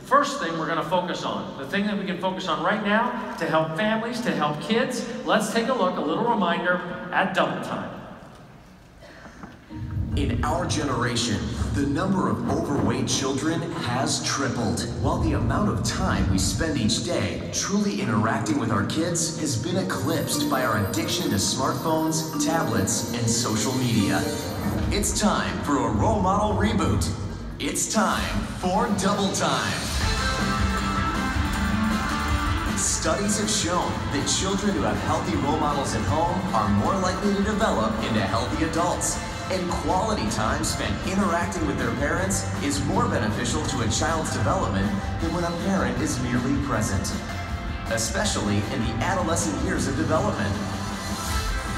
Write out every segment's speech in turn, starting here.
first thing we're going to focus on, the thing that we can focus on right now to help families, to help kids, let's take a look, a little reminder at Double Time. In our generation, the number of overweight children has tripled, while the amount of time we spend each day truly interacting with our kids has been eclipsed by our addiction to smartphones, tablets, and social media. It's time for a role model reboot. It's time for Double Time. Studies have shown that children who have healthy role models at home are more likely to develop into healthy adults. And quality time spent interacting with their parents is more beneficial to a child's development than when a parent is merely present, especially in the adolescent years of development.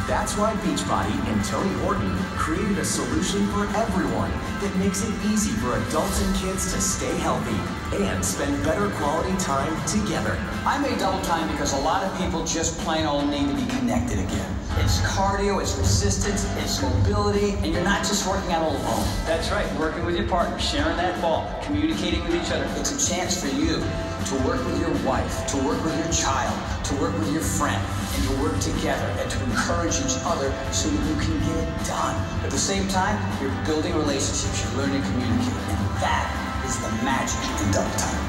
That's why Beachbody and Tony Horton created a solution for everyone that makes it easy for adults and kids to stay healthy and spend better quality time together. I made Double Time because a lot of people just plain old need to be connected again. It's cardio, it's resistance, it's mobility, and you're not just working out all alone. That's right, working with your partner, sharing that ball, communicating with each other. It's a chance for you to work with your wife, to work with your child, to work with your friend, and to work together and to encourage each other so that you can get it done. At the same time, you're building relationships, you're learning to communicate, and that is the magic in Double Time.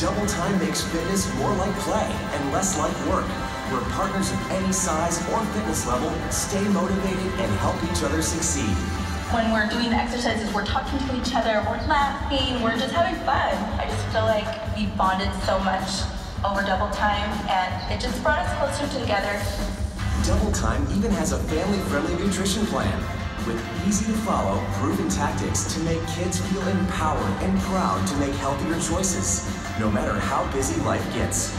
Double Time makes fitness more like play and less like work, where partners of any size or fitness level stay motivated and help each other succeed. When we're doing the exercises, we're talking to each other, we're laughing, we're just having fun. I just feel like we bonded so much over Double Time, and it just brought us closer together. Double Time even has a family-friendly nutrition plan with easy-to-follow, proven tactics to make kids feel empowered and proud to make healthier choices, no matter how busy life gets.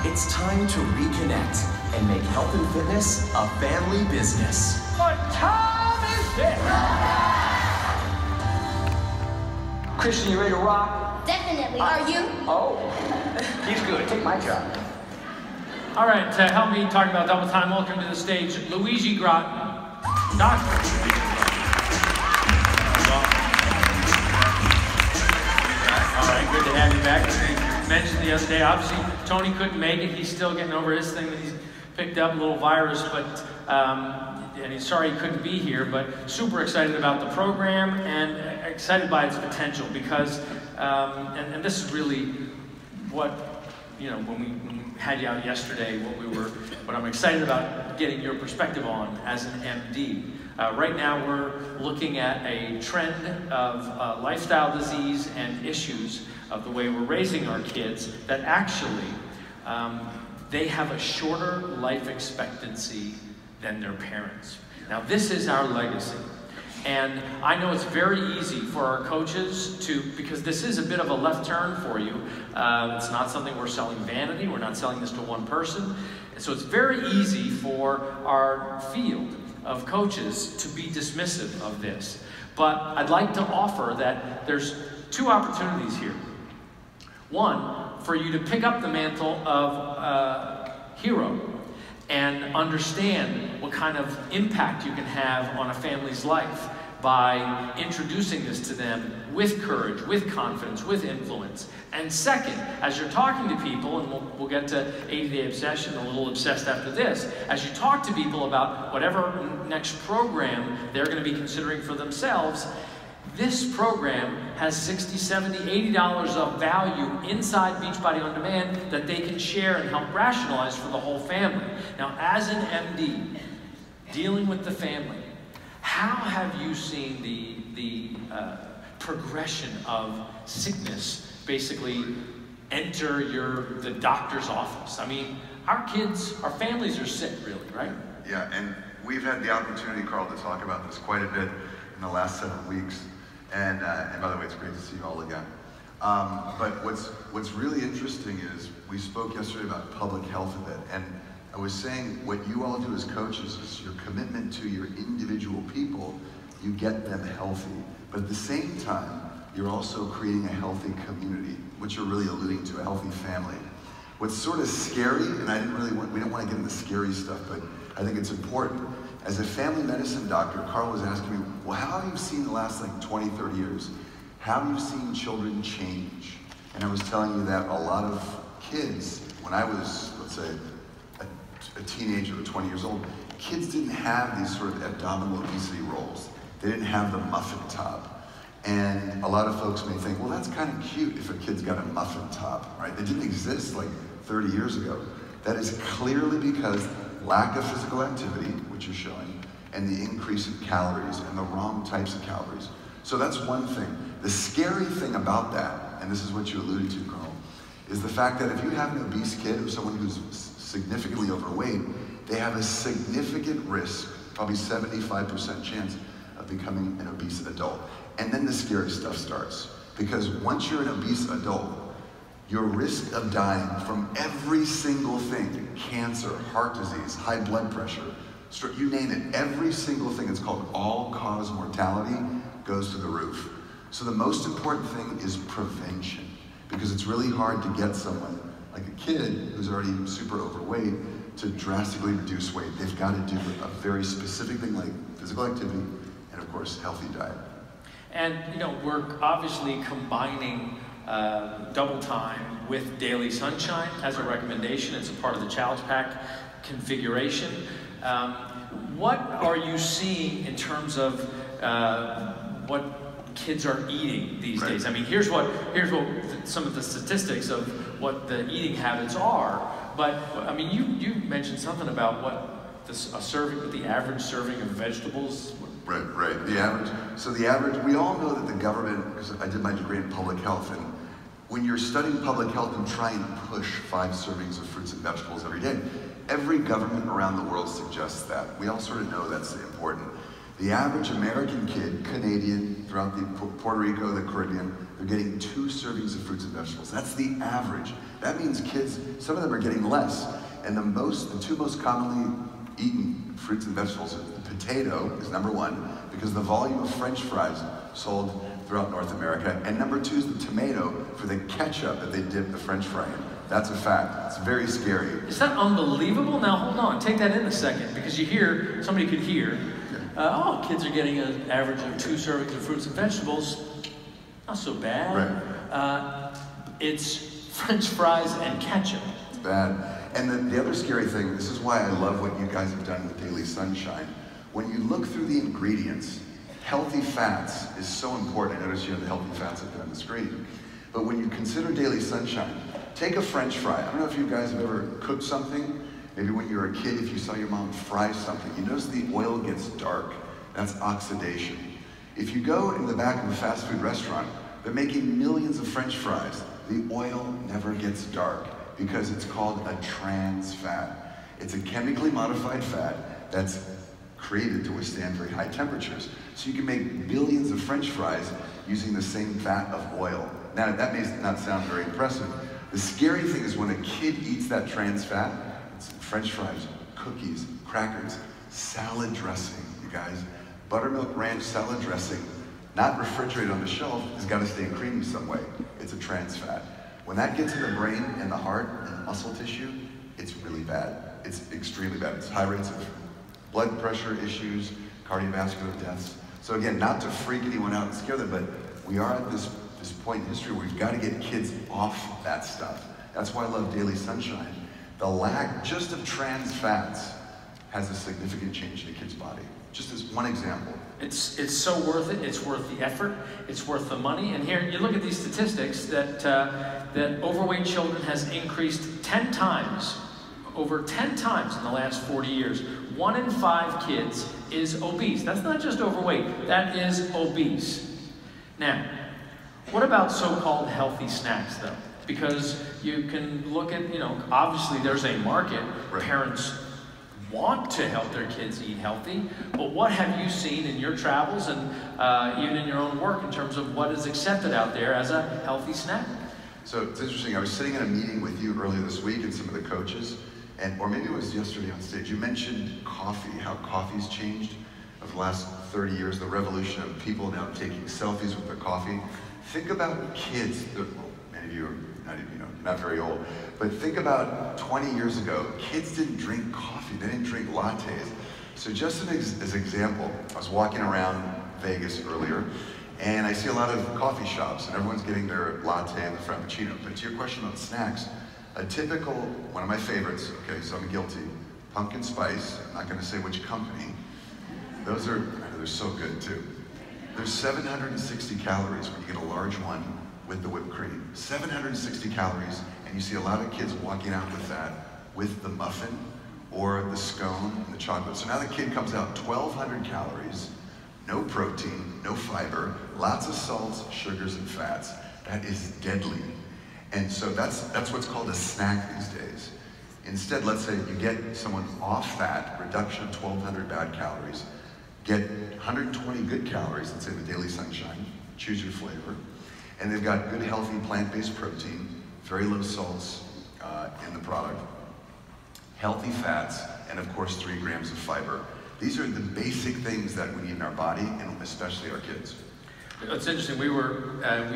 It's time to reconnect and make health and fitness a family business. What time is this? Christian, you ready to rock? Definitely. Are you? Oh, he's good. Take my job. All right, to help me talk about Double Time, welcome to the stage, Luigi Groton. Doctor. All right, good to have you back. As I mentioned the other day, obviously Tony couldn't make it. He's still getting over his thing that he's picked up, a little virus, but and he's sorry he couldn't be here, but super excited about the program and excited by its potential because, and this is really what, you know, when we had you out yesterday, what I'm excited about getting your perspective on as an MD. Right now we're looking at a trend of lifestyle disease and issues of the way we're raising our kids that actually, they have a shorter life expectancy than their parents. Now this is our legacy. And I know it's very easy for our coaches to, because this is a bit of a left turn for you. It's not something we're selling vanity. We're not selling this to one person. And so it's very easy for our field of coaches to be dismissive of this. But I'd like to offer that there's two opportunities here. One, for you to pick up the mantle of hero and understand what kind of impact you can have on a family's life by introducing this to them with courage, with confidence, with influence. And second, as you're talking to people, and we'll get to 80-Day Obsession, a little obsessed after this, as you talk to people about whatever next program they're going to be considering for themselves, this program has $60, $70, $80 of value inside Beachbody On Demand that they can share and help rationalize for the whole family. Now, as an MD, dealing with the family, how have you seen the progression of sickness basically enter the doctor's office? I mean, our kids, our families are sick, really, right? Yeah, and we've had the opportunity, Carl, to talk about this quite a bit in the last 7 weeks. And by the way, it's great to see you all again. But what's really interesting is we spoke yesterday about public health a bit, and I was saying what you all do as coaches is your commitment to your individual people, you get them healthy. But at the same time, you're also creating a healthy community, which you're really alluding to, a healthy family. What's sort of scary, and we don't want to get into scary stuff, but I think it's important. As a family medicine doctor, Carl was asking me, well, how have you seen the last 20, 30 years? have you seen children change? And I was telling you that a lot of kids, when I was, let's say, a teenager or 20 years old, kids didn't have these sort of abdominal obesity rolls. They didn't have the muffin top. And a lot of folks may think, well, that's kind of cute if a kid's got a muffin top, right? They didn't exist like 30 years ago. That is clearly because lack of physical activity, which is showing, and the increase in calories and the wrong types of calories. So that's one thing. The scary thing about that, and this is what you alluded to, Carl, is the fact that if you have an obese kid or someone who's significantly overweight, they have a significant risk, probably 75% chance of becoming an obese adult. And then the scary stuff starts. Because once you're an obese adult, your risk of dying from every single thing, cancer, heart disease, high blood pressure, stroke, you name it, every single thing, it's called all-cause mortality, goes to the roof. So the most important thing is prevention, because it's really hard to get someone like a kid who's already super overweight to drastically reduce weight. They've got to do a very specific thing like physical activity and, of course, healthy diet. And, you know, we're obviously combining double time with Daily Sunshine as a recommendation. It's a part of the Challenge Pack configuration. What are you seeing in terms of what kids are eating these days? I mean, here's what some of the statistics of what the eating habits are. But I mean, you mentioned something about what the average serving of vegetables. Right. The average. So the average. We all know that the government, because I did my degree in public health, and when you're studying public health and trying to push 5 servings of fruits and vegetables every day, every government around the world suggests that. We all sort of know that's important. The average American kid, Canadian, throughout Puerto Rico, the Caribbean, they're getting 2 servings of fruits and vegetables. That's the average. That means kids, some of them are getting less. And the 2 most commonly eaten fruits and vegetables, the potato is number 1, because the volume of French fries sold throughout North America, and number 2 is the tomato for the ketchup that they dip the French fry in. That's a fact. It's very scary. Is that unbelievable? Now hold on, take that in a second, because somebody could hear, oh, kids are getting an average of 2 servings of fruits and vegetables. Not so bad. Right. It's French fries and ketchup. It's bad. And the other scary thing, this is why I love what you guys have done with Daily Sunshine. When you look through the ingredients, healthy fats is so important. I notice you have the healthy fats up there on the screen. But when you consider Daily Sunshine, take a French fry. I don't know if you guys have ever cooked something. Maybe when you were a kid, if you saw your mom fry something, you notice the oil gets dark. That's oxidation. If you go in the back of a fast food restaurant, they're making millions of French fries. The oil never gets dark because it's called a trans fat. It's a chemically modified fat that's created to withstand very high temperatures. So you can make billions of French fries using the same vat of oil. Now, that may not sound very impressive. The scary thing is when a kid eats that trans fat, it's French fries, cookies, crackers, salad dressing, you guys. Buttermilk ranch salad dressing, not refrigerated on the shelf, has got to stay creamy some way. It's a trans fat. When that gets in the brain and the heart and the muscle tissue, it's really bad. It's extremely bad. It's high rates of blood pressure issues, cardiovascular deaths. So again, not to freak anyone out and scare them, but we are at this point in history where we've got to get kids off that stuff. That's why I love Daily Sunshine. The lack just of trans fats has a significant change in a kid's body. Just as one example. It's so worth it. It's worth the effort. It's worth the money. And here, you look at these statistics that that overweight children has increased 10 times, over 10 times in the last 40 years. 1 in 5 kids is obese. That's not just overweight. That is obese. Now, what about so-called healthy snacks, though? Because you can look at, obviously there's a market. Right. Parents want to help their kids eat healthy, but what have you seen in your travels and even in your own work in terms of what is accepted out there as a healthy snack? So it's interesting, I was sitting in a meeting with you earlier this week and some of the coaches, or maybe it was yesterday on stage, you mentioned coffee, how coffee's changed over the last 30 years, the revolution of people now taking selfies with their coffee. Think about kids, many of you are not very old, but think about 20 years ago, kids didn't drink coffee, they didn't drink lattes. So just as an example, I was walking around Vegas earlier, And I see a lot of coffee shops, and everyone's getting their latte and the Frappuccino. But to your question about snacks, a typical, one of my favorites, okay, so I'm guilty, pumpkin spice, I'm not gonna say which company. Those are, they're so good too. There's 760 calories when you get a large one with the whipped cream. 760 calories, and you see a lot of kids walking out with that, with the muffin, or the scone, and the chocolate. So now the kid comes out 1,200 calories, no protein, no fiber, lots of salts, sugars, and fats. That is deadly. And so that's what's called a snack these days. Instead, let's say you get someone off that, reduction of 1,200 bad calories, get 120 good calories, let's say the Daily Sunshine, choose your flavor, and they've got good, healthy, plant-based protein, very low salts in the product, healthy fats, and of course 3 grams of fiber. These are the basic things that we need in our body, and especially our kids. It's interesting, we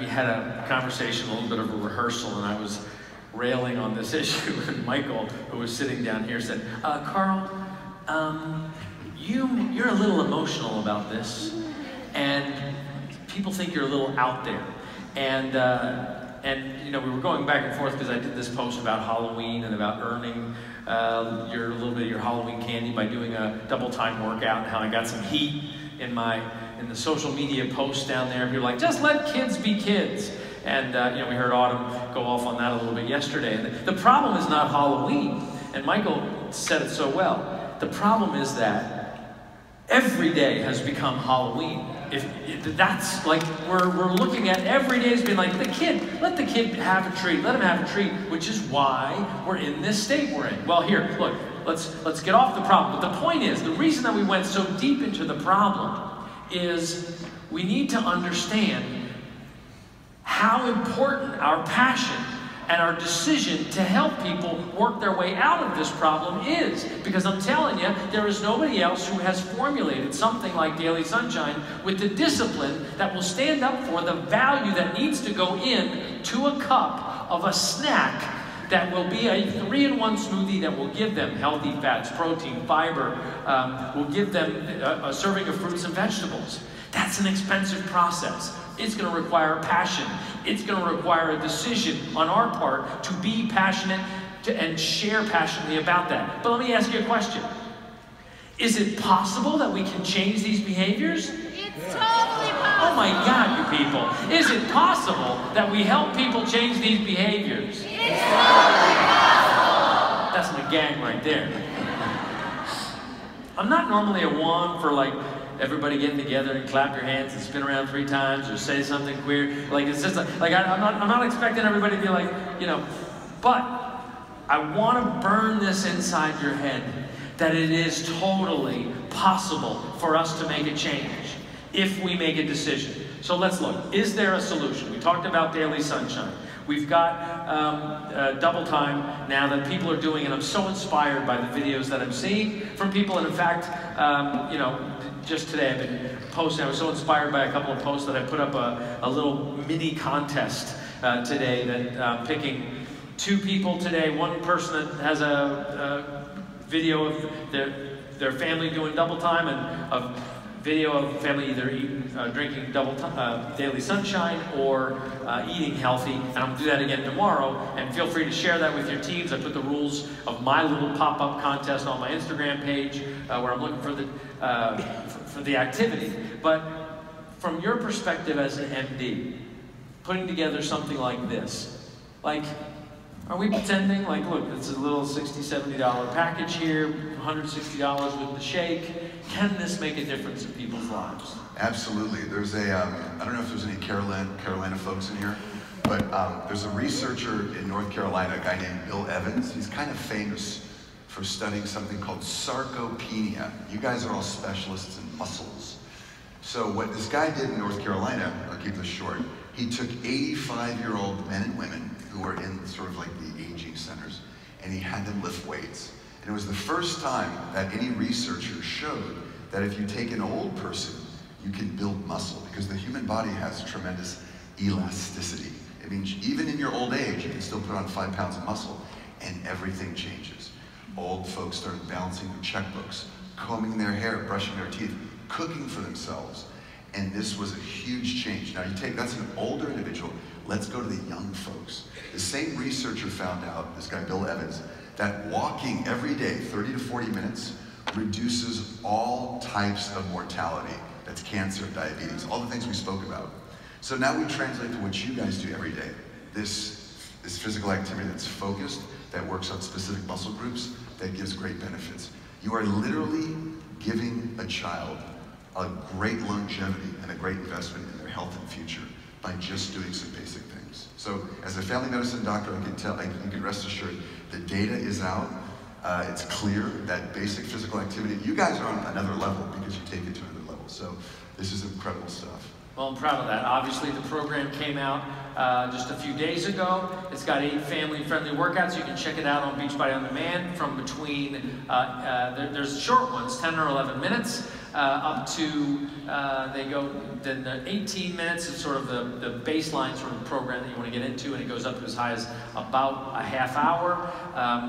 had a conversation, a little bit of a rehearsal, and I was railing on this issue, and Michael, who was sitting down here, said, Carl, you're a little emotional about this, and people think you're a little out there. And you know, we were going back and forth because I did this post about Halloween and about earning a little bit of your Halloween candy by doing a double time workout, and how I got some heat in the social media posts down there. People were like, just let kids be kids. And you know, we heard Autumn go off on that a little bit yesterday. And the problem is not Halloween, and Michael said it so well. The problem is that every day has become Halloween. That's like, we're looking at every day as being like, let the kid have a treat, let him have a treat, which is why we're in this state we're in. Well, here, look, let's get off the problem. But the point is, the reason that we went so deep into the problem is we need to understand how important our passion and our decision to help people work their way out of this problem is. Because I'm telling you, there is nobody else who has formulated something like Daily Sunshine with the discipline that will stand up for the value that needs to go in to a cup of a snack that will be a 3-in-1 smoothie that will give them healthy fats, protein, fiber, will give them a serving of fruits and vegetables. That's an expensive process. It's going to require passion. It's going to require a decision on our part to be passionate and share passionately about that. But let me ask you a question. Is it possible that we can change these behaviors? It's totally possible. Oh my God, you people. Is it possible that we help people change these behaviors? It's totally possible. That's my gang right there. I'm not normally a one for like everybody getting together and clap your hands and spin around 3 times or say something queer. Like, it's just like I'm not expecting everybody to be like, you know, but I want to burn this inside your head that it is totally possible for us to make a change if we make a decision. So let's look. Is there a solution? We talked about Daily Sunshine. We've got double time now that people are doing, and I'm so inspired by the videos that I'm seeing from people. And in fact, you know, just today I've been posting. I was so inspired by a couple of posts that I put up a little mini contest today that picking 2 people today. One person that has a video of their family doing double time, and a video of family either drinking Daily Sunshine or eating healthy. And I'm going to do that again tomorrow. And feel free to share that with your teams. I put the rules of my little pop-up contest on my Instagram page where I'm looking for the activity. But from your perspective as an MD, putting together something like this, like, are we pretending like, look, it's a little $60, $70 package here, $160 with the shake. Can this make a difference in people's lives? Absolutely. There's a, I don't know if there's any Carolina folks in here, but there's a researcher in North Carolina, a guy named Bill Evans. He's kind of famous for studying something called sarcopenia. You guys are all specialists in muscles. So what this guy did in North Carolina, I'll keep this short, he took 85-year-old men and women who were in sort of like the aging centers, and he had them lift weights. And it was the first time that any researcher showed that if you take an old person, you can build muscle, because the human body has tremendous elasticity. It means even in your old age, you can still put on 5 pounds of muscle, and everything changes. Old folks started balancing their checkbooks, combing their hair, brushing their teeth, cooking for themselves. And this was a huge change. Now that's an older individual. Let's go to the young folks. The same researcher found out, this guy Bill Evans, that walking every day, 30 to 40 minutes, reduces all types of mortality. That's cancer, diabetes, all the things we spoke about. So now we translate to what you guys do every day. This physical activity that's focused, that works on specific muscle groups, that gives great benefits. You are literally giving a child a great longevity and a great investment in their health and future by just doing some basic things. So as a family medicine doctor, I can you can rest assured, the data is out. It's clear that basic physical activity, you guys are on another level because you take it to another level. So this is incredible stuff. Well, I'm proud of that. Obviously, the program came out just a few days ago. It's got 8 family-friendly workouts. You can check it out on Beachbody On Demand from between, there's short ones, 10 or 11 minutes, up to, then the 18 minutes is sort of the baseline sort of program that you want to get into, and it goes up to as high as about a half hour.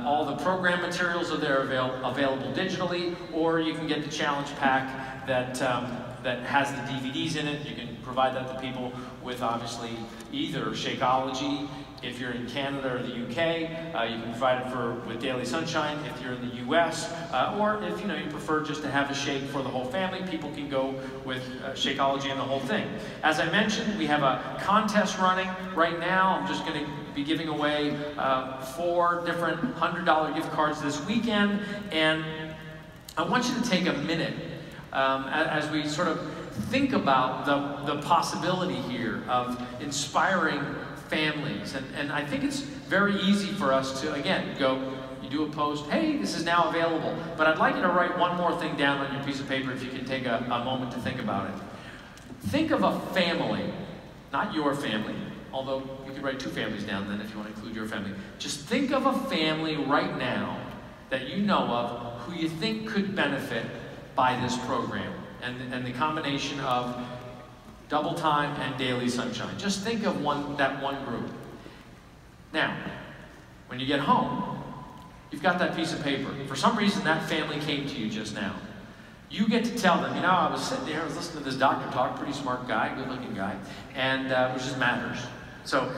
All the program materials are there available digitally, or you can get the challenge pack that has the DVDs in it. You can provide that to people with obviously either Shakeology, if you're in Canada or the UK, you can provide it with Daily Sunshine if you're in the US, or if you prefer just to have a shake for the whole family, people can go with Shakeology and the whole thing. As I mentioned, we have a contest running right now. I'm just going to be giving away 4 different $100 gift cards this weekend, and I want you to take a minute as we sort of think about the possibility here of inspiring families. And I think it's very easy for us to, again, you do a post, hey, this is now available. But I'd like you to write one more thing down on your piece of paper if you can take a moment to think about it. Think of a family, not your family, although you could write 2 families down then if you want to include your family. Just think of a family right now that you know of who you think could benefit by this program and the combination of Double Time and Daily Sunshine. Just think of that one group. Now, when you get home, you've got that piece of paper. For some reason, that family came to you just now. You get to tell them, I was sitting there, I was listening to this doctor talk, pretty smart guy, good-looking guy, and which just matters. So,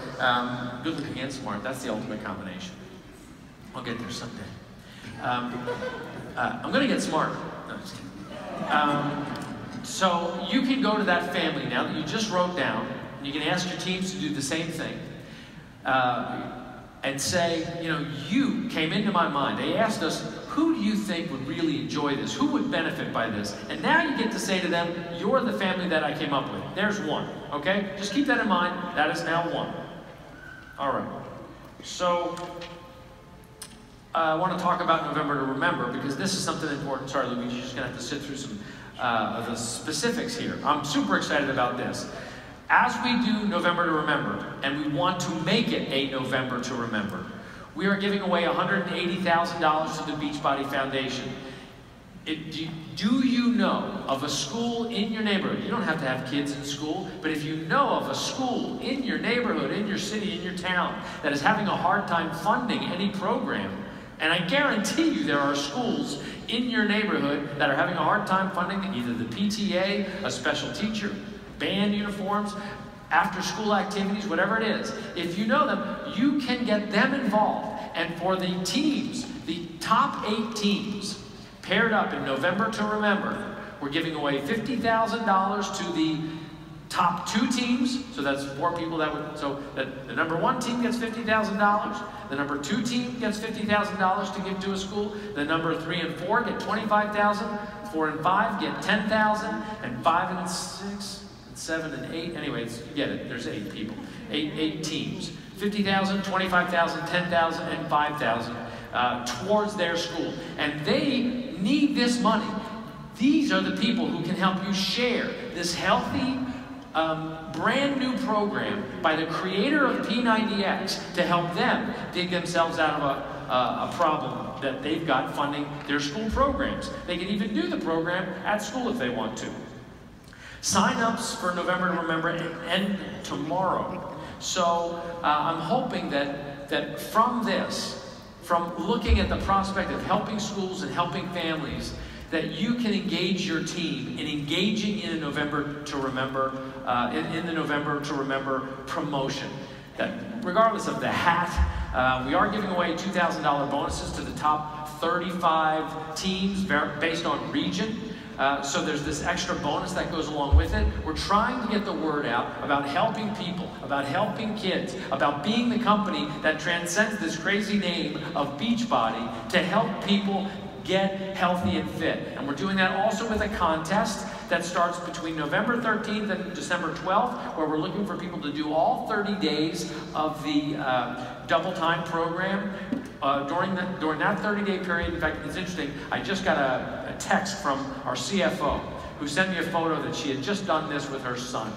good-looking and smart, that's the ultimate combination. I'll get there someday. I'm going to get smart. No, just kidding. So you can go to that family now that you just wrote down, and you can ask your teams to do the same thing, and say, you came into my mind. They asked us, who do you think would really enjoy this? Who would benefit by this? And now you get to say to them, you're the family that I came up with. There's one, okay? Just keep that in mind. That is now one. All right. So I want to talk about November to Remember, because this is something important. Sorry, Luigi, you're just going to have to sit through some of the specifics here. I'm super excited about this. As we do November to Remember, and we want to make it a November to Remember, we are giving away $180,000 to the Beachbody Foundation. Do you know of a school in your neighborhood? You don't have to have kids in school, but if you know of a school in your neighborhood, in your city, in your town, that is having a hard time funding any program, and I guarantee you there are schools in your neighborhood that are having a hard time funding either the PTA, a special teacher, band uniforms, after-school activities, whatever it is. If you know them, you can get them involved. And for the teams, the top 8 teams, paired up in November to Remember, we're giving away $50,000 to the top 2 teams. So that's 4 people that would, so that the number 1 team gets $50,000. The number 2 team gets $50,000 to give to a school. The number 3 and 4 get $25,000. 4 and 5 get $10,000. And 5 and 6, 7 and 8, anyways, you get it, there's 8 people, 8 teams. $50,000, $25,000, $10,000, and $5,000 towards their school. And they need this money. These are the people who can help you share this healthy, brand new program by the creator of P90X to help them dig themselves out of a problem that they've got funding their school programs. They can even do the program at school if they want to. Sign-ups for November to Remember end tomorrow. So I'm hoping that from this, from looking at the prospect of helping schools and helping families, that you can engage your team in engaging in a November to Remember, in the November to Remember promotion. That regardless of the hat, we are giving away $2,000 bonuses to the top 35 teams based on region. So there's this extra bonus that goes along with it. We're trying to get the word out about helping people, about helping kids, about being the company that transcends this crazy name of Beachbody to help people get healthy and fit. And we're doing that also with a contest that starts between November 13th and December 12th, where we're looking for people to do all 30 days of the Double Time program. During that 30-day period, in fact, it's interesting, I just got a text from our CFO who sent me a photo that she had just done this with her son.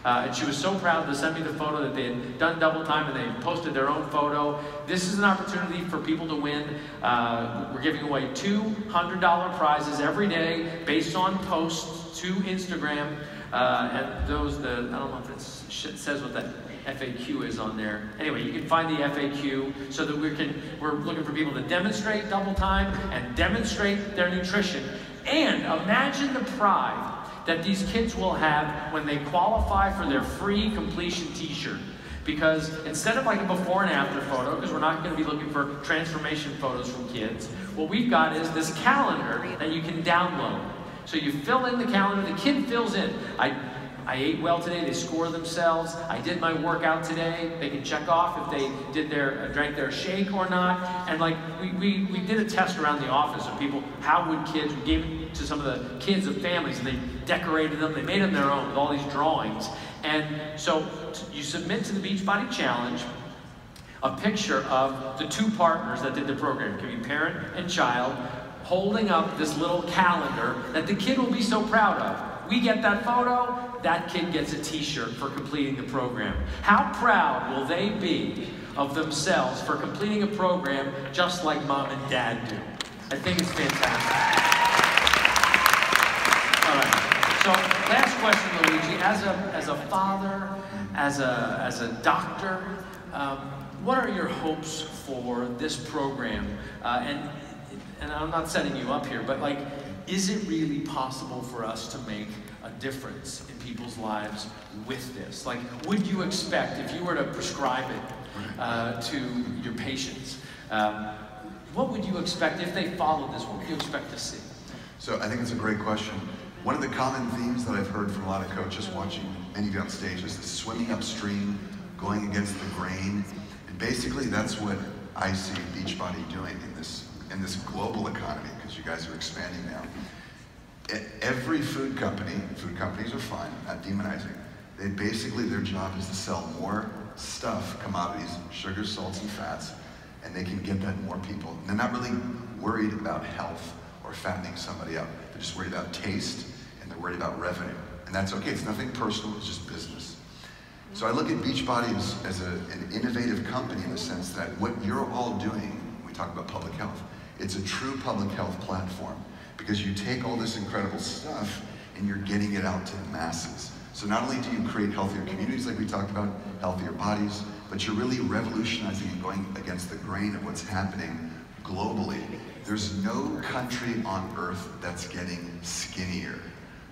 And she was so proud to send me the photo that they had done Double Time and they posted their own photo. This is an opportunity for people to win. We're giving away $200 prizes every day based on posts to Instagram. And those, I don't know if it says what that FAQ is on there. Anyway, you can find the FAQ so that we're looking for people to demonstrate Double Time and demonstrate their nutrition. And imagine the pride that these kids will have when they qualify for their free completion t-shirt. Because instead of like a before and after photo, because we're not going to be looking for transformation photos from kids, what we've got is this calendar that you can download. So you fill in the calendar, the kid fills in. I ate well today, they score themselves. I did my workout today. They can check off if they drank their shake or not. And like we did a test around the office of people, how would kids, we gave it to some of the kids of families and they decorated them, they made them their own with all these drawings. And so you submit to the Beachbody Challenge a picture of the two partners that did the program. It can be parent and child holding up this little calendar that the kid will be so proud of. We get that photo, that kid gets a t-shirt for completing the program. How proud will they be of themselves for completing a program just like mom and dad do? I think it's fantastic. All right, so last question, Luigi. As a father, as a doctor, what are your hopes for this program? And I'm not setting you up here, but like, is it really possible for us to make a difference in people's lives with this? Like, would you expect, if you were to prescribe it to your patients, what would you expect if they followed this? What would you expect to see? So I think it's a great question. One of the common themes that I've heard from a lot of coaches watching many of you on stage is the swimming upstream, going against the grain. And basically that's what I see Beachbody doing in this global economy, because you guys are expanding now. Every food companies are fine, not demonizing. Basically, their job is to sell more stuff, commodities, sugars, salts, and fats, and they can get that to more people. And they're not really worried about health or fattening somebody up. They're just worried about taste, and they're worried about revenue. And that's okay, it's nothing personal, it's just business. So I look at Beachbody as an innovative company in the sense that what you're all doing, when we talk about public health, it's a true public health platform. Because you take all this incredible stuff and you're getting it out to the masses. So not only do you create healthier communities like we talked about, healthier bodies, but you're really revolutionizing and going against the grain of what's happening globally. There's no country on earth that's getting skinnier.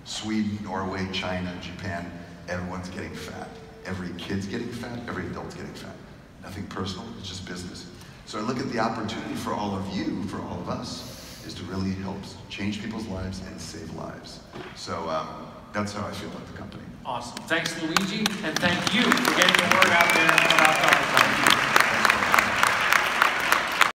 Sweden, Norway, China, Japan, everyone's getting fat. Every kid's getting fat, every adult's getting fat. Nothing personal, it's just business. So I look at the opportunity for all of you, for all of us, is to really help change people's lives and save lives. So that's how I feel about the company. Awesome. Thanks, Luigi, and thank you for getting the word out.